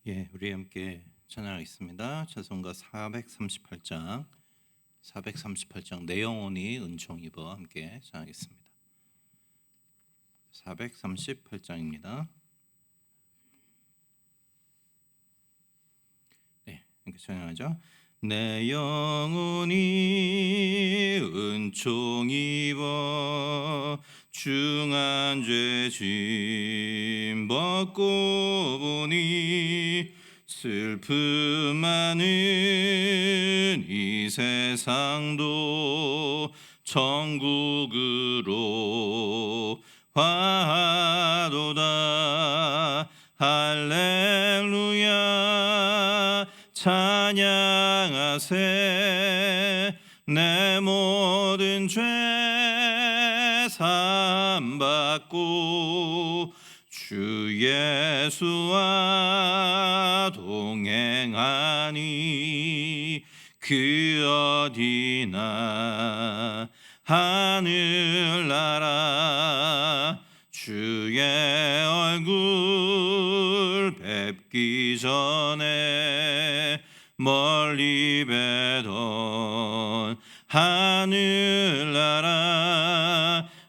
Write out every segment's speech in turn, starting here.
우리 함께 찬양하겠습니다. 찬송가 438장 내 영혼이 은총 입어 함께 찬양하겠습니다. 438장입니다. 함께 찬양하죠. 내 영혼이 은총 입어 중한 죄 짐 벗고 보니 슬픔 많은 이 세상도 천국으로 화도다. 할렐루야 찬양하세. 내 모든 죄 사함받고 주 예수와 동행하니 그 어디나 하늘나라 주의 얼굴 뵙기 전에 멀리 뵈던 하늘나라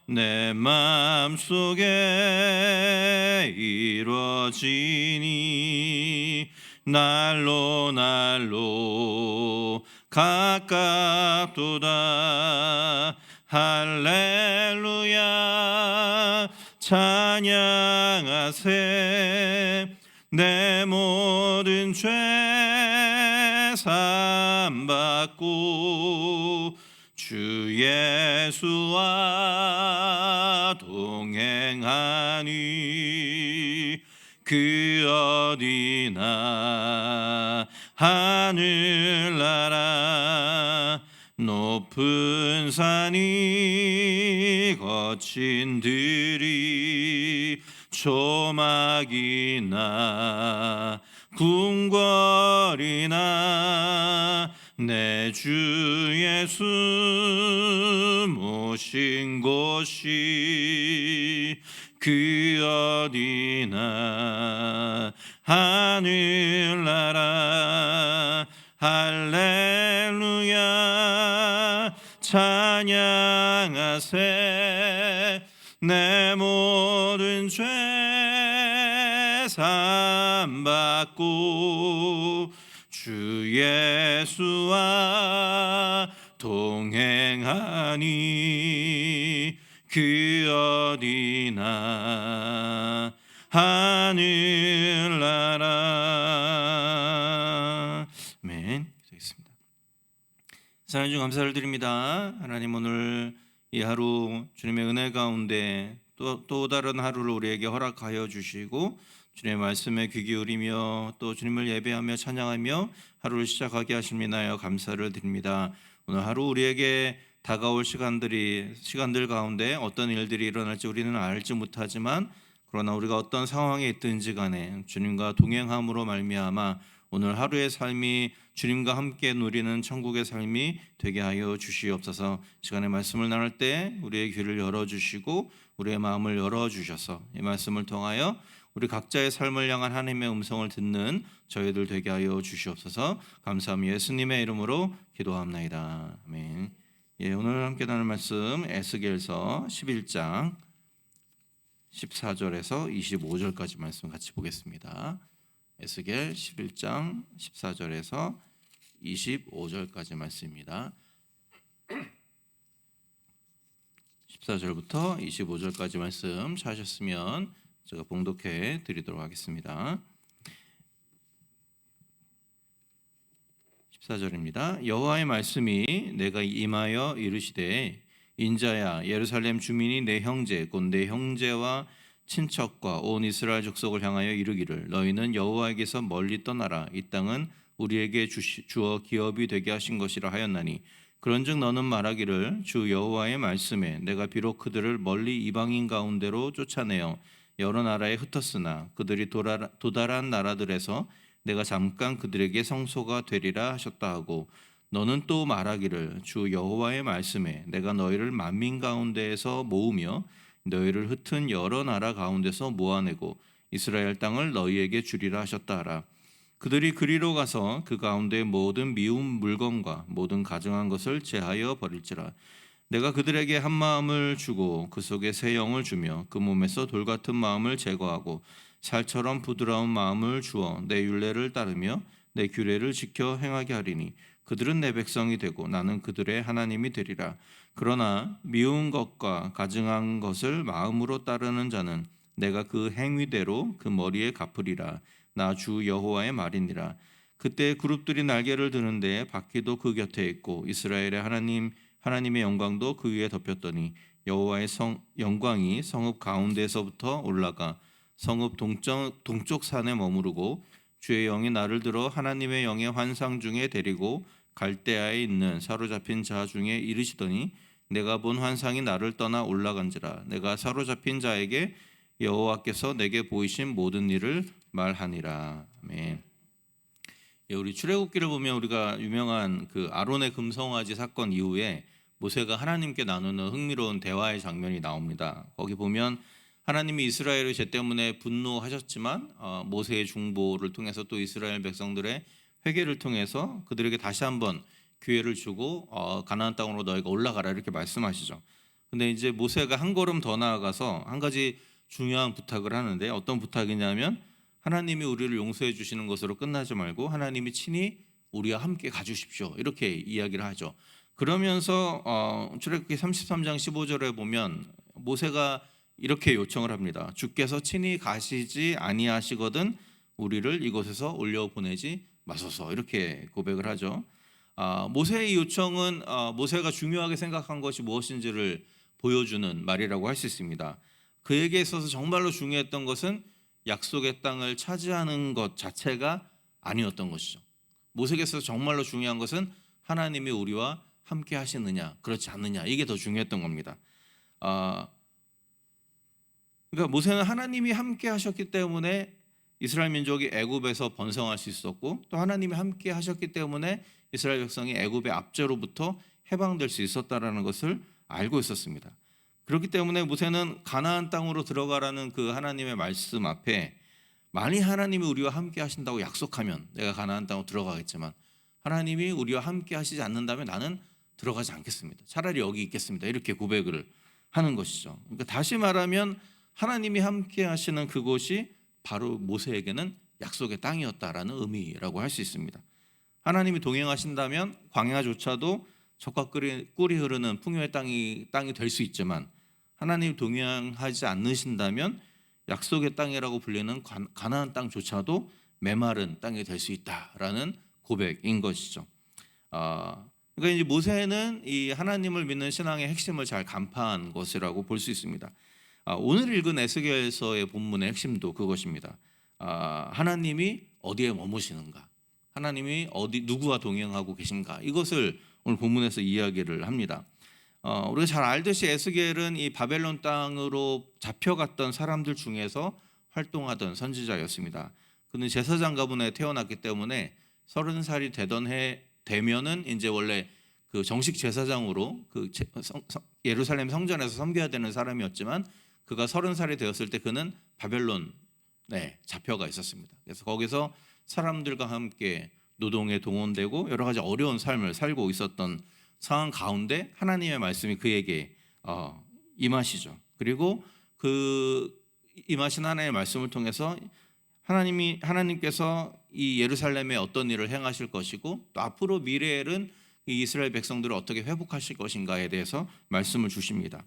내 맘속에 이루어지니 날로 가깝도다. 할렐루야 찬양하세. 내 모든 죄 사함받고 주 예수와 동행하니 그 어디나 하늘나라 높은 산이 거친 들이 조막이나 궁궐이나 내 주 예수 모신 곳이 그 어디나 하늘나라 할렐루야 찬양하세. 내 모든 죄 사함받고 주 예수와 동행하니 그 어디나 하늘나라. 아멘. 기도하겠습니다. 사랑해 주 감사를 드립니다. 하나님, 오늘 이 하루 주님의 은혜 가운데 또 다른 하루를 우리에게 허락하여 주시고 주님의 말씀에 귀 기울이며 또 주님을 예배하며 찬양하며 하루를 시작하게 하심이나요 감사를 드립니다. 오늘 하루 우리에게 다가올 시간들 가운데 어떤 일들이 일어날지 우리는 알지 못하지만 그러나 우리가 어떤 상황에 있든지 간에 주님과 동행함으로 말미암아 오늘 하루의 삶이 주님과 함께 누리는 천국의 삶이 되게 하여 주시옵소서. 시간에 말씀을 나눌 때 우리의 귀를 열어주시고 우리의 마음을 열어주셔서 이 말씀을 통하여 우리 각자의 삶을 향한 하나님의 음성을 듣는 저희들 되게 하여 주시옵소서. 감사합니다. 예수님의 이름으로 기도합나이다. 아멘. 오늘 함께 나눌 말씀 에스겔서 11장 14절에서 25절까지 말씀 같이 보겠습니다. 에스겔 11장 14절에서 25절까지 말씀입니다. 14절부터 25절까지 말씀 찾으셨으면 제가 봉독해 드리도록 하겠습니다. 14절입니다. 여호와의 말씀이 내가 임하여 이르시되 인자야 예루살렘 주민이 내 형제 곧 내 형제와 친척과 온 이스라엘 족속을 향하여 이르기를 너희는 여호와에게서 멀리 떠나라. 이 땅은 우리에게 주어 기업이 되게 하신 것이라 하였나니 그런즉 너는 말하기를 주 여호와의 말씀에 내가 비록 그들을 멀리 이방인 가운데로 쫓아내어 여러 나라에 흩었으나 그들이 도달한 나라들에서 내가 잠깐 그들에게 성소가 되리라 하셨다 하고 너는 또 말하기를 주 여호와의 말씀에 내가 너희를 만민 가운데에서 모으며 너희를 흩은 여러 나라 가운데서 모아내고 이스라엘 땅을 너희에게 주리라 하셨다 하라. 그들이 그리로 가서 그 가운데 모든 미운 물건과 모든 가증한 것을 제하여 버릴지라. 내가 그들에게 한 마음을 주고 그 속에 새 영을 주며 그 몸에서 돌 같은 마음을 제거하고 살처럼 부드러운 마음을 주어 내 율례를 따르며 내 규례를 지켜 행하게 하리니 그들은 내 백성이 되고 나는 그들의 하나님이 되리라. 그러나 미운 것과 가증한 것을 마음으로 따르는 자는 내가 그 행위대로 그 머리에 갚으리라. 나 주 여호와의 말이니라. 그때 그룹들이 날개를 드는데 바퀴도 그 곁에 있고 이스라엘의 하나님의 영광도 그 위에 덮였더니 여호와의 영광이 성읍 가운데에서부터 올라가 성읍 동쪽 산에 머무르고 주의 영이 나를 들어 하나님의 영의 환상 중에 데리고 갈대아에 있는 사로잡힌 자 중에 이르시더니 내가 본 환상이 나를 떠나 올라간지라. 내가 사로잡힌 자에게 여호와께서 내게 보이신 모든 일을 말하니라. 아멘. 예, 우리 출애굽기를 보면 우리가 유명한 그 아론의 금송아지 사건 이후에 모세가 하나님께 나누는 흥미로운 대화의 장면이 나옵니다. 거기 보면 하나님이 이스라엘의 죄 때문에 분노하셨지만 모세의 중보를 통해서 또 이스라엘 백성들의 회개를 통해서 그들에게 다시 한번 기회를 주고 가나안 땅으로 너희가 올라가라 이렇게 말씀하시죠. 근데 이제 모세가 한 걸음 더 나아가서 한 가지 중요한 부탁을 하는데 어떤 부탁이냐면 하나님이 우리를 용서해 주시는 것으로 끝나지 말고 하나님이 친히 우리와 함께 가주십시오 이렇게 이야기를 하죠. 그러면서 출애굽기 33장 15절에 보면 모세가 이렇게 요청을 합니다. 주께서 친히 가시지 아니하시거든 우리를 이곳에서 올려보내지 마소서 이렇게 고백을 하죠. 모세의 요청은 모세가 중요하게 생각한 것이 무엇인지를 보여주는 말이라고 할 수 있습니다. 그에게 있어서 정말로 중요했던 것은 약속의 땅을 차지하는 것 자체가 아니었던 것이죠. 모세에게 있어서 정말로 중요한 것은 하나님이 우리와 함께 하시느냐 그렇지 않느냐 이게 더 중요했던 겁니다. 그러니까 모세는 하나님이 함께 하셨기 때문에 이스라엘 민족이 애굽에서 번성할 수 있었고 또 하나님이 함께 하셨기 때문에 이스라엘 백성이 애굽의 압제로부터 해방될 수 있었다라는 것을 알고 있었습니다. 그렇기 때문에 모세는 가나안 땅으로 들어가라는 그 하나님의 말씀 앞에 만일 하나님이 우리와 함께 하신다고 약속하면 내가 가나안 땅으로 들어가겠지만 하나님이 우리와 함께 하시지 않는다면 나는 들어가지 않겠습니다. 차라리 여기 있겠습니다. 이렇게 고백을 하는 것이죠. 그러니까 다시 말하면 하나님이 함께 하시는 그곳이 바로 모세에게는 약속의 땅이었다라는 의미라고 할 수 있습니다. 하나님이 동행하신다면 광야조차도 젖과 꿀이 흐르는 풍요의 땅이 될 수 있지만 하나님이 동행하지 않으신다면 약속의 땅이라고 불리는 가나안 땅조차도 메마른 땅이 될 수 있다라는 고백인 것이죠. 그러니까 이제 모세는 이 하나님을 믿는 신앙의 핵심을 잘 간파한 것이라고 볼 수 있습니다. 오늘 읽은 에스겔서의 본문의 핵심도 그것입니다. 하나님이 어디에 머무시는가, 하나님이 누구와 동행하고 계신가 이것을 오늘 본문에서 이야기를 합니다. 우리가 잘 알듯이 에스겔은 이 바벨론 땅으로 잡혀갔던 사람들 중에서 활동하던 선지자였습니다. 그는 제사장 가문에 태어났기 때문에 30살이 되면은 이제 원래 그 정식 제사장으로 그 예루살렘 성전에서 섬겨야 되는 사람이었지만 그가 30살이 되었을 때 그는 바벨론에 잡혀가 있었습니다. 그래서 거기서 사람들과 함께 노동에 동원되고 여러 가지 어려운 삶을 살고 있었던 상황 가운데 하나님의 말씀이 그에게 임하시죠. 그리고 그 임하신 하나님의 말씀을 통해서 하나님께서 이 예루살렘에 어떤 일을 행하실 것이고 또 앞으로 미래에는 이 이스라엘 백성들을 어떻게 회복하실 것인가에 대해서 말씀을 주십니다.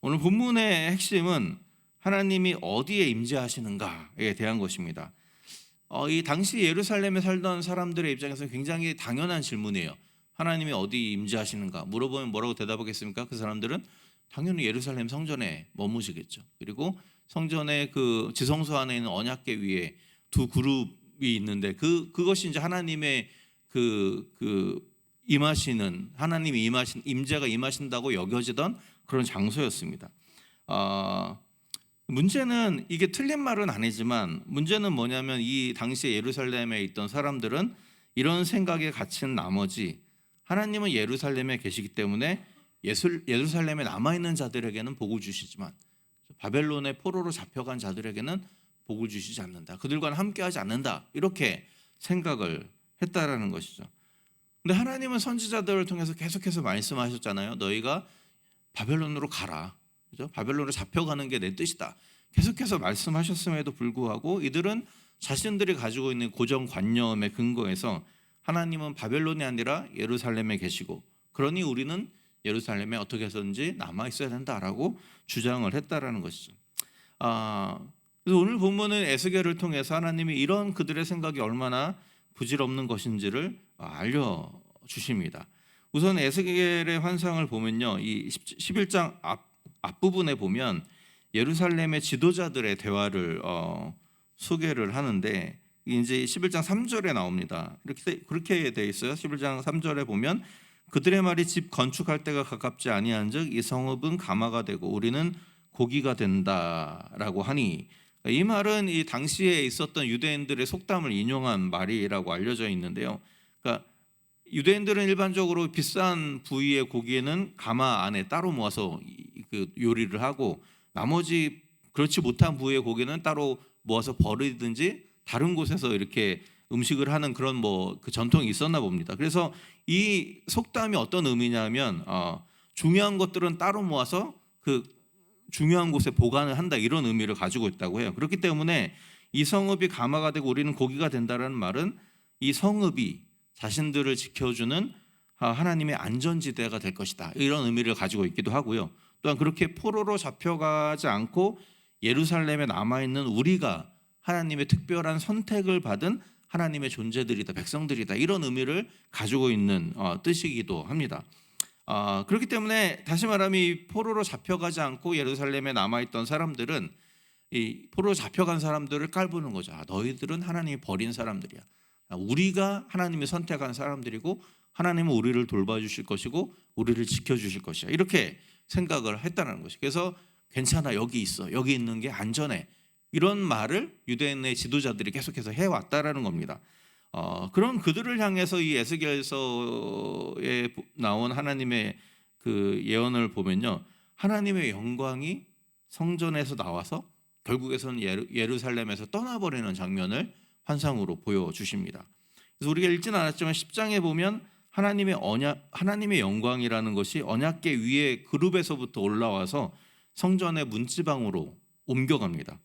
오늘 본문의 핵심은 하나님이 어디에 임재하시는가에 대한 것입니다. 이 당시 예루살렘에 살던 사람들의 입장에서 굉장히 당연한 질문이에요. 하나님이 어디 임재하시는가 물어보면 뭐라고 대답하겠습니까? 그 사람들은 당연히 예루살렘 성전에 머무시겠죠. 그리고 성전의 그 지성소 안에 있는 언약궤 위에 두 그룹이 있는데 그것이 이제 하나님의 임하시는 하나님이 임재가 임하신다고 여겨지던 그런 장소였습니다. 문제는 이게 틀린 말은 아니지만 문제는 뭐냐면 이 당시에 예루살렘에 있던 사람들은 이런 생각에 갇힌 나머지 하나님은 예루살렘에 계시기 때문에 예루살렘에 남아있는 자들에게는 복을 주시지만 바벨론의 포로로 잡혀간 자들에게는 복을 주시지 않는다. 그들과는 함께하지 않는다. 이렇게 생각을 했다라는 것이죠. 근데 하나님은 선지자들을 통해서 계속해서 말씀하셨잖아요. 너희가 바벨론으로 가라. 그죠? 바벨론으로 잡혀가는 게 내 뜻이다. 계속해서 말씀하셨음에도 불구하고 이들은 자신들이 가지고 있는 고정관념에 근거해서 하나님은 바벨론이 아니라 예루살렘에 계시고 그러니 우리는 예루살렘에 어떻게 해서든지 남아 있어야 된다라고 주장을 했다라는 것이죠. 그래서 오늘 본문은 에스겔을 통해서 하나님이 이런 그들의 생각이 얼마나 부질없는 것인지를 알려주십니다. 우선 에스겔의 환상을 보면요, 이 11장 앞부분에 보면 예루살렘의 지도자들의 대화를 소개를 하는데 이제 11장 3절에 나옵니다. 그렇게 돼 있어요. 11장 3절에 보면 그들의 말이 집 건축할 때가 가깝지 아니한즉 이 성읍은 가마가 되고 우리는 고기가 된다라고 하니, 이 말은 이 당시에 있었던 유대인들의 속담을 인용한 말이라고 알려져 있는데요. 그러니까 유대인들은 일반적으로 비싼 부위의 고기에는 가마 안에 따로 모아서 그 요리를 하고 나머지 그렇지 못한 부위의 고기는 따로 모아서 버리든지 다른 곳에서 이렇게 음식을 하는 그런 그 전통이 있었나 봅니다. 그래서 이 속담이 어떤 의미냐면 중요한 것들은 따로 모아서 그 중요한 곳에 보관을 한다, 이런 의미를 가지고 있다고 해요. 그렇기 때문에 이 성읍이 가마가 되고 우리는 고기가 된다라는 말은 이 성읍이 자신들을 지켜주는 하나님의 안전지대가 될 것이다, 이런 의미를 가지고 있기도 하고요. 또한 그렇게 포로로 잡혀가지 않고 예루살렘에 남아있는 우리가 하나님의 특별한 선택을 받은 하나님의 존재들이다, 백성들이다, 이런 의미를 가지고 있는 뜻이기도 합니다. 그렇기 때문에 다시 말하면 이 포로로 잡혀가지 않고 예루살렘에 남아있던 사람들은 이 포로로 잡혀간 사람들을 깔보는 거죠. 너희들은 하나님이 버린 사람들이야. 우리가 하나님이 선택한 사람들이고 하나님은 우리를 돌봐주실 것이고 우리를 지켜주실 것이야, 이렇게 생각을 했다는 것이. 그래서 괜찮아, 여기 있어, 여기 있는 게 안전해, 이런 말을 유대인의 지도자들이 계속해서 해왔다라는 겁니다. 그런 그들을 향해서 이 에스겔서에 나온 하나님의 그 예언을 보면요, 하나님의 영광이 성전에서 나와서 결국에서는 예루살렘에서 떠나버리는 장면을 환상으로 보여주십니다. 그래서 우리가 읽지는 않았지만 10장에 보면 하나님의 영광이라는 것이 언약궤 위에 그룹에서부터 올라와서 성전의 문지방으로 옮겨갑니다.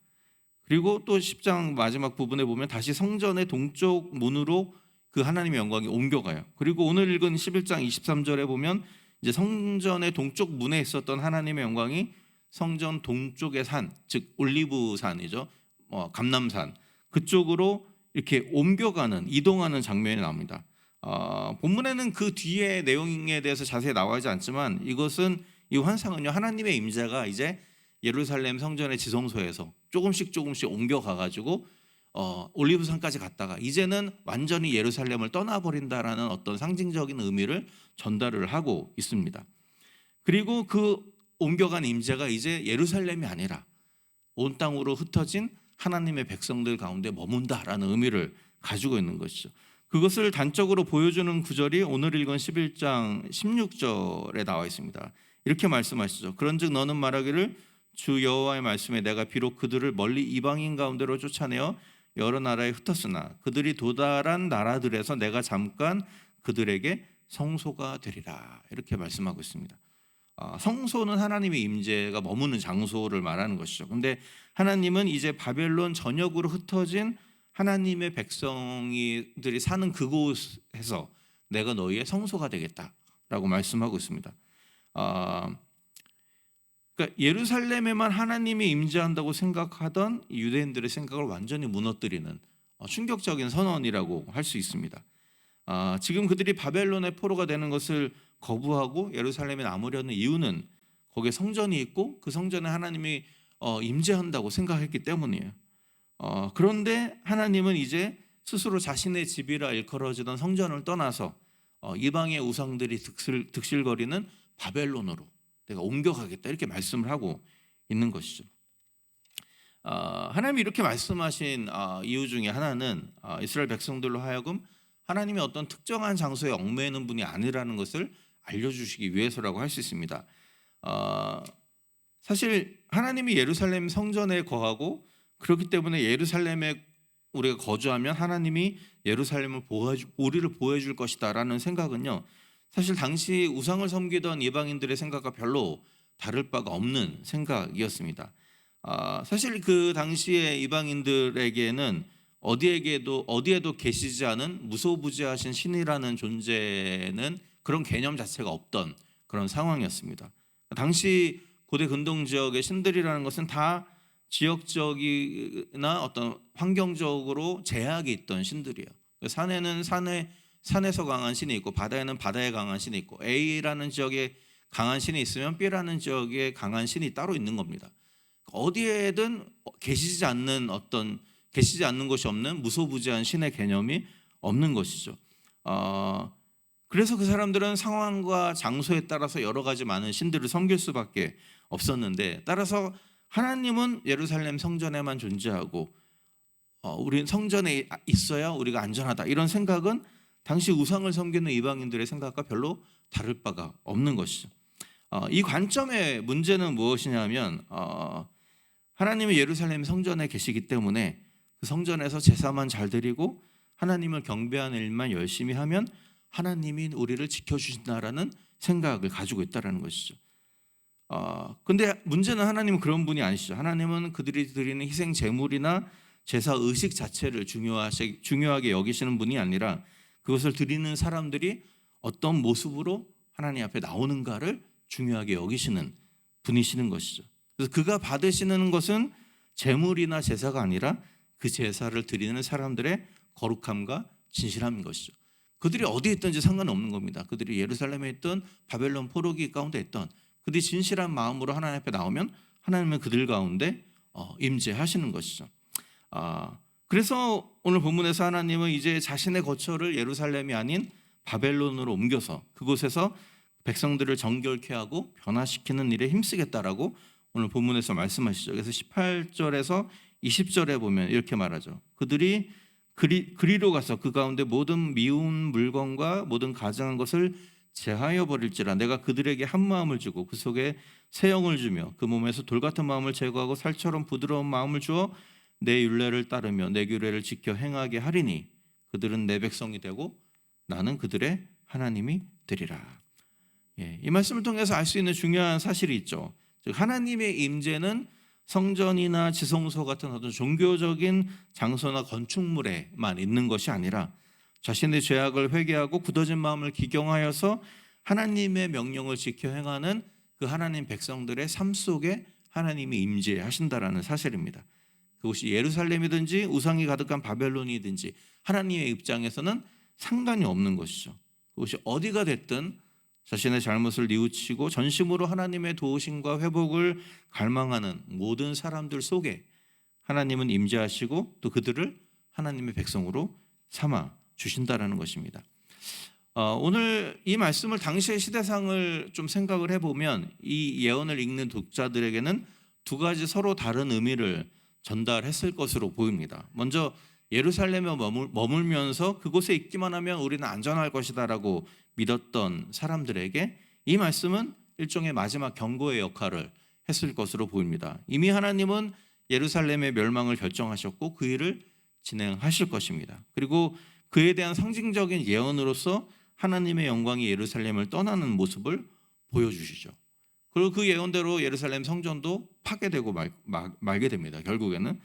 그리고 또 10장 마지막 부분에 보면 다시 성전의 동쪽 문으로 그 하나님의 영광이 옮겨가요. 그리고 오늘 읽은 11장 23절에 보면 이제 성전의 동쪽 문에 있었던 하나님의 영광이 성전 동쪽의 산, 즉 올리브 산이죠, 감람산, 그쪽으로 이렇게 이동하는 장면이 나옵니다. 본문에는 그 뒤에 내용에 대해서 자세히 나와 있지 않지만 이 환상은요, 하나님의 임재가 이제 예루살렘 성전의 지성소에서 조금씩 옮겨가가지고 올리브산까지 갔다가 이제는 완전히 예루살렘을 떠나버린다라는 어떤 상징적인 의미를 전달을 하고 있습니다. 그리고 그 옮겨간 임재가 이제 예루살렘이 아니라 온 땅으로 흩어진 하나님의 백성들 가운데 머문다라는 의미를 가지고 있는 것이죠. 그것을 단적으로 보여주는 구절이 오늘 읽은 11장 16절에 나와 있습니다. 이렇게 말씀하시죠. 그런즉 너는 말하기를 주 여호와의 말씀에 내가 비록 그들을 멀리 이방인 가운데로 쫓아내어 여러 나라에 흩었으나 그들이 도달한 나라들에서 내가 잠깐 그들에게 성소가 되리라, 이렇게 말씀하고 있습니다. 성소는 하나님의 임재가 머무는 장소를 말하는 것이죠. 그런데 하나님은 이제 바벨론 전역으로 흩어진 하나님의 백성들이 사는 그곳에서 내가 너희의 성소가 되겠다라고 말씀하고 있습니다. 그러니까 예루살렘에만 하나님이 임재한다고 생각하던 유대인들의 생각을 완전히 무너뜨리는 충격적인 선언이라고 할 수 있습니다. 지금 그들이 바벨론의 포로가 되는 것을 거부하고 예루살렘에 남으려는 이유는 거기에 성전이 있고 그 성전에 하나님이 임재한다고 생각했기 때문이에요. 그런데 하나님은 이제 스스로 자신의 집이라 일컬어지던 성전을 떠나서 이방의 우상들이 득실거리는 바벨론으로 내가 옮겨가겠다, 이렇게 말씀을 하고 있는 것이죠. 하나님이 이렇게 말씀하신 이유 중에 하나는 이스라엘 백성들로 하여금 하나님의 어떤 특정한 장소에 얽매이는 분이 아니라는 것을 알려주시기 위해서라고 할 수 있습니다. 사실 하나님이 예루살렘 성전에 거하고 그렇기 때문에 예루살렘에 우리가 거주하면 하나님이 예루살렘을 우리를 보호해 줄 것이다라는 생각은요, 사실 당시 우상을 섬기던 이방인들의 생각과 별로 다를 바가 없는 생각이었습니다. 사실 그 당시의 이방인들에게는 어디에도 계시지 않은 무소부지하신 신이라는 존재는 그런 개념 자체가 없던 그런 상황이었습니다. 당시 고대 근동 지역의 신들이라는 것은 다 지역적이나 어떤 환경적으로 제약이 있던 신들이에요. 산에는 산에서 강한 신이 있고 바다에는 바다에 강한 신이 있고 A라는 지역에 강한 신이 있으면 B라는 지역에 강한 신이 따로 있는 겁니다. 어디에든 계시지 않는 것이 없는 무소부지한 신의 개념이 없는 것이죠. 그래서 그 사람들은 상황과 장소에 따라서 여러 가지 많은 신들을 섬길 수밖에 없었는데, 따라서 하나님은 예루살렘 성전에만 존재하고 우리 성전에 있어야 우리가 안전하다, 이런 생각은 당시 우상을 섬기는 이방인들의 생각과 별로 다를 바가 없는 것이죠. 이 관점의 문제는 무엇이냐면 하나님이 예루살렘 성전에 계시기 때문에 그 성전에서 제사만 잘 드리고 하나님을 경배하는 일만 열심히 하면 하나님이 우리를 지켜주신다라는 생각을 가지고 있다는 것이죠. 근데 문제는 하나님은 그런 분이 아니시죠. 하나님은 그들이 드리는 희생 제물이나 제사 의식 자체를 중요하게 여기시는 분이 아니라 그것을 드리는 사람들이 어떤 모습으로 하나님 앞에 나오는가를 중요하게 여기시는 분이시는 것이죠. 그래서 그가 받으시는 것은 제물이나 제사가 아니라 그 제사를 드리는 사람들의 거룩함과 진실함인 것이죠. 그들이 어디에 있든지 상관없는 겁니다. 그들이 예루살렘에 있던 바벨론 포로기 가운데 있던, 그들이 진실한 마음으로 하나님 앞에 나오면 하나님은 그들 가운데 임재하시는 것이죠. 그래서 오늘 본문에서 하나님은 이제 자신의 거처를 예루살렘이 아닌 바벨론으로 옮겨서 그곳에서 백성들을 정결케 하고 변화시키는 일에 힘쓰겠다라고 오늘 본문에서 말씀하시죠. 그래서 18절에서 20절에 보면 이렇게 말하죠. 그들이 그리로 가서 그 가운데 모든 미운 물건과 모든 가증한 것을 제하여 버릴지라 내가 그들에게 한 마음을 주고 그 속에 새 영을 주며 그 몸에서 돌 같은 마음을 제거하고 살처럼 부드러운 마음을 주어 내 율례를 따르며 내 규례를 지켜 행하게 하리니 그들은 내 백성이 되고 나는 그들의 하나님이 되리라. 이 말씀을 통해서 알 수 있는 중요한 사실이 있죠. 즉 하나님의 임재는 성전이나 지성소 같은 어떤 종교적인 장소나 건축물에만 있는 것이 아니라 자신의 죄악을 회개하고 굳어진 마음을 기경하여서 하나님의 명령을 지켜 행하는 그 하나님 백성들의 삶 속에 하나님이 임재하신다라는 사실입니다. 그것이 예루살렘이든지 우상이 가득한 바벨론이든지 하나님의 입장에서는 상관이 없는 것이죠. 그것이 어디가 됐든 자신의 잘못을 뉘우치고 전심으로 하나님의 도우심과 회복을 갈망하는 모든 사람들 속에 하나님은 임재하시고 또 그들을 하나님의 백성으로 삼아 주신다라는 것입니다. 오늘 이 말씀을 당시의 시대상을 좀 생각을 해보면 이 예언을 읽는 독자들에게는 두 가지 서로 다른 의미를 전달했을 것으로 보입니다. 먼저 예루살렘에 머물면서 그곳에 있기만 하면 우리는 안전할 것이다라고 믿었던 사람들에게 이 말씀은 일종의 마지막 경고의 역할을 했을 것으로 보입니다. 이미 하나님은 예루살렘의 멸망을 결정하셨고 그 일을 진행하실 것입니다. 그리고 그에 대한 상징적인 예언으로서 하나님의 영광이 예루살렘을 떠나는 모습을 보여주시죠. 그리고 그 예언대로 예루살렘 성전도 파괴되고 말게 됩니다. 결국에는.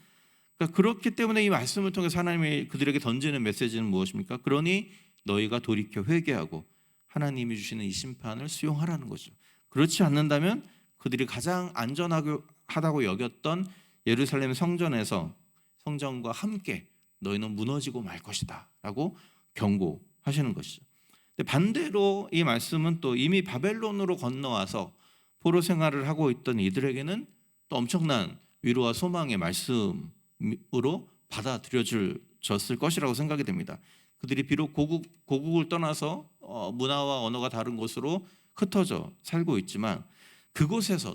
그러니까 그렇기 때문에 이 말씀을 통해서 하나님이 그들에게 던지는 메시지는 무엇입니까? 그러니 너희가 돌이켜 회개하고 하나님이 주시는 이 심판을 수용하라는 거죠. 그렇지 않는다면 그들이 가장 안전하다고 여겼던 예루살렘 성전에서 성전과 함께 너희는 무너지고 말 것이다 라고 경고하시는 것이죠. 반대로 이 말씀은 또 이미 바벨론으로 건너와서 포로 생활을 하고 있던 이들에게는 또 엄청난 위로와 소망의 말씀으로 받아들여졌을 것이라고 생각이 됩니다. 그들이 비록 고국을 떠나서 문화와 언어가 다른 곳으로 흩어져 살고 있지만 그곳에서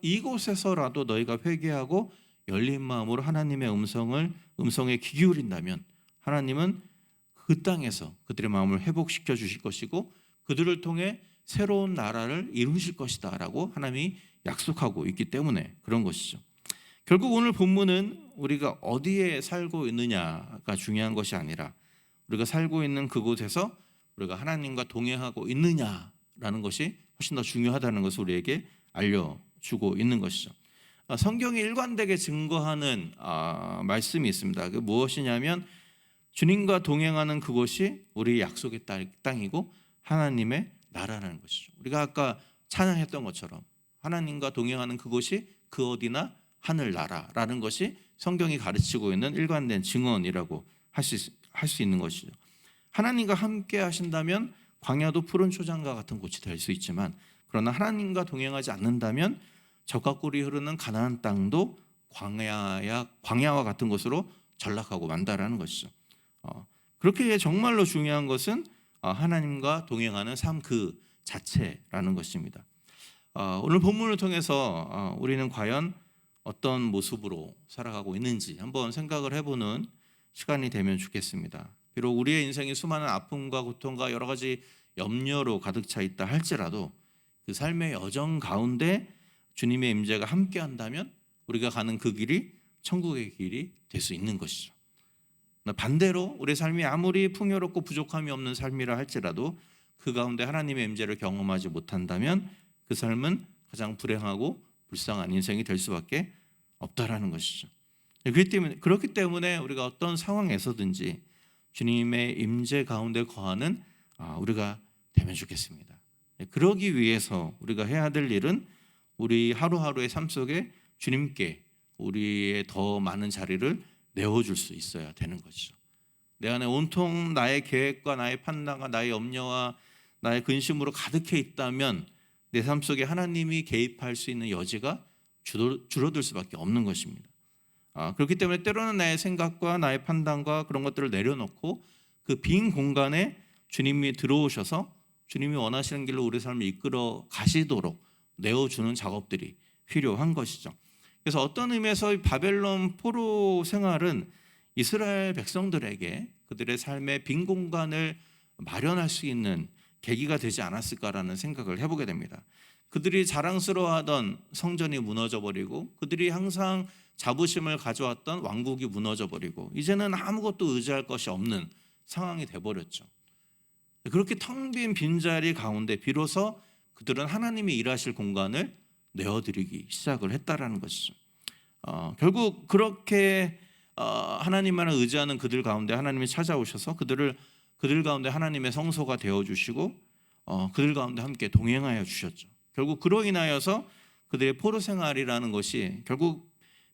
이곳에서라도 너희가 회개하고 열린 마음으로 하나님의 음성에 귀 기울인다면 하나님은 그 땅에서 그들의 마음을 회복시켜 주실 것이고 그들을 통해 새로운 나라를 이루실 것이다 라고 하나님이 약속하고 있기 때문에 그런 것이죠. 결국 오늘 본문은 우리가 어디에 살고 있느냐가 중요한 것이 아니라 우리가 살고 있는 그곳에서 우리가 하나님과 동행하고 있느냐라는 것이 훨씬 더 중요하다는 것을 우리에게 알려주고 있는 것이죠. 성경이 일관되게 증거하는 말씀이 있습니다. 그 무엇이냐면 주님과 동행하는 그곳이 우리 약속의 땅이고 하나님의 나라라는 것이죠. 우리가 아까 찬양했던 것처럼 하나님과 동행하는 그곳이 그 어디나 하늘나라라는 것이 성경이 가르치고 있는 일관된 증언이라고 할 수 있는 것이죠. 하나님과 함께 하신다면 광야도 푸른 초장과 같은 곳이 될 수 있지만, 그러나 하나님과 동행하지 않는다면 적과 꿀이 흐르는 가나안 땅도 광야와 같은 곳으로 전락하고 만다라는 것이죠. 그렇게 정말로 중요한 것은 하나님과 동행하는 삶 그 자체라는 것입니다. 오늘 본문을 통해서 우리는 과연 어떤 모습으로 살아가고 있는지 한번 생각을 해보는 시간이 되면 좋겠습니다. 비록 우리의 인생이 수많은 아픔과 고통과 여러 가지 염려로 가득 차 있다 할지라도 그 삶의 여정 가운데 주님의 임재가 함께한다면 우리가 가는 그 길이 천국의 길이 될 수 있는 것이죠. 반대로 우리의 삶이 아무리 풍요롭고 부족함이 없는 삶이라 할지라도 그 가운데 하나님의 임재를 경험하지 못한다면 그 삶은 가장 불행하고 불쌍한 인생이 될 수밖에 없다라는 것이죠. 그렇기 때문에 우리가 어떤 상황에서든지 주님의 임재 가운데 거하는 우리가 되면 좋겠습니다. 그러기 위해서 우리가 해야 될 일은 우리 하루하루의 삶 속에 주님께 우리의 더 많은 자리를 내어줄 수 있어야 되는 것이죠. 내 안에 온통 나의 계획과 나의 판단과 나의 염려와 나의 근심으로 가득해 있다면 내 삶 속에 하나님이 개입할 수 있는 여지가 줄어들 수밖에 없는 것입니다. 그렇기 때문에 때로는 나의 생각과 나의 판단과 그런 것들을 내려놓고 그 빈 공간에 주님이 들어오셔서 주님이 원하시는 길로 우리 삶을 이끌어 가시도록 내어주는 작업들이 필요한 것이죠. 그래서 어떤 의미에서 바벨론 포로 생활은 이스라엘 백성들에게 그들의 삶의 빈 공간을 마련할 수 있는 계기가 되지 않았을까라는 생각을 해보게 됩니다. 그들이 자랑스러워하던 성전이 무너져버리고 그들이 항상 자부심을 가져왔던 왕국이 무너져버리고 이제는 아무것도 의지할 것이 없는 상황이 돼버렸죠. 그렇게 텅 빈 빈자리 가운데 비로소 그들은 하나님이 일하실 공간을 내어드리기 시작을 했다라는 것이죠. 결국 그렇게 하나님만을 의지하는 그들 가운데 하나님이 찾아오셔서 그들 가운데 하나님의 성소가 되어주시고 그들 가운데 함께 동행하여 주셨죠. 결국 그로 인하여서 그들의 포로 생활이라는 것이 결국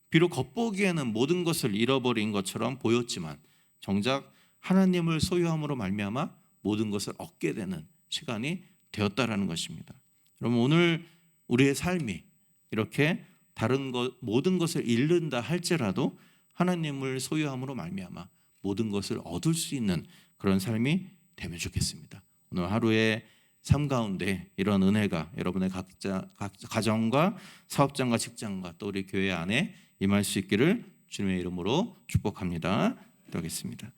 비록 겉보기에는 모든 것을 잃어버린 것처럼 보였지만 정작 하나님을 소유함으로 말미암아 모든 것을 얻게 되는 시간이 되었다라는 것입니다. 여러분, 오늘 우리의 삶이 이렇게 다른 모든 것을 잃는다 할지라도 하나님을 소유함으로 말미암아 모든 것을 얻을 수 있는 그런 삶이 되면 좋겠습니다. 오늘 하루의 삶 가운데 이런 은혜가 여러분의 각자 가정과 사업장과 직장과 또 우리 교회 안에 임할 수 있기를 주님의 이름으로 축복합니다. 기도하겠습니다.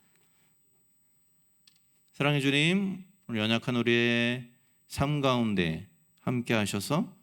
사랑해 주님, 오늘 연약한 우리의 삶 가운데 함께 하셔서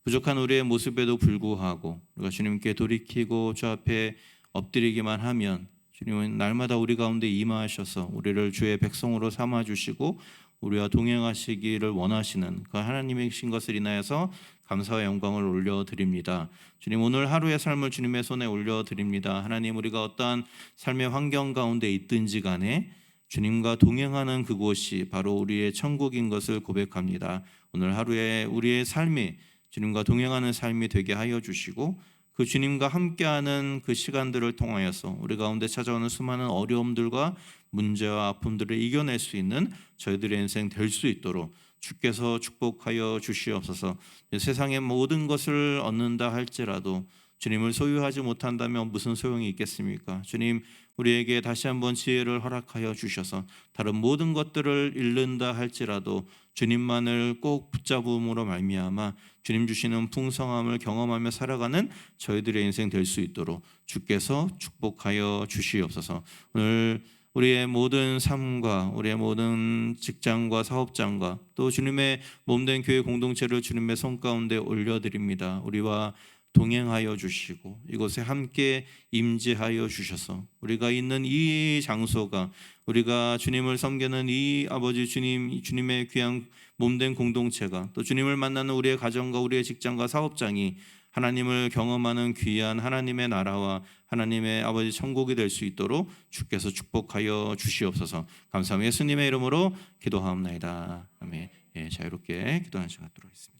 부족한 우리의 모습에도 불구하고 우리가 주님께 돌이키고 주 앞에 엎드리기만 하면 주님은 날마다 우리 가운데 임하셔서 우리를 주의 백성으로 삼아주시고 우리와 동행하시기를 원하시는 그 하나님이신 것을 인하여서 감사와 영광을 올려드립니다. 주님, 오늘 하루의 삶을 주님의 손에 올려드립니다. 하나님, 우리가 어떠한 삶의 환경 가운데 있든지 간에 주님과 동행하는 그곳이 바로 우리의 천국인 것을 고백합니다. 오늘 하루에 우리의 삶이 주님과 동행하는 삶이 되게 하여 주시고 그 주님과 함께하는 그 시간들을 통하여서 우리 가운데 찾아오는 수많은 어려움들과 문제와 아픔들을 이겨낼 수 있는 저희들의 인생 될 수 있도록 주께서 축복하여 주시옵소서. 세상의 모든 것을 얻는다 할지라도 주님을 소유하지 못한다면 무슨 소용이 있겠습니까? 주님, 우리에게 다시 한번 지혜를 허락하여 주셔서 다른 모든 것들을 잃는다 할지라도 주님만을 꼭 붙잡음으로 말미암아 주님 주시는 풍성함을 경험하며 살아가는 저희들의 인생 될 수 있도록 주께서 축복하여 주시옵소서. 오늘 우리의 모든 삶과 우리의 모든 직장과 사업장과 또 주님의 몸된 교회 공동체를 주님의 손 가운데 올려드립니다. 우리와 동행하여 주시고 이곳에 함께 임재하여 주셔서 우리가 있는 이 장소가 우리가 주님을 섬기는 이 아버지 주님의 귀한 몸된 공동체가 또 주님을 만나는 우리의 가정과 우리의 직장과 사업장이 하나님을 경험하는 귀한 하나님의 나라와 하나님의 아버지 천국이 될 수 있도록 주께서 축복하여 주시옵소서. 감사합니다. 예수님의 이름으로 기도하옵나이다. 아멘. 자유롭게 기도하는 시간 갖도록 하겠습니다.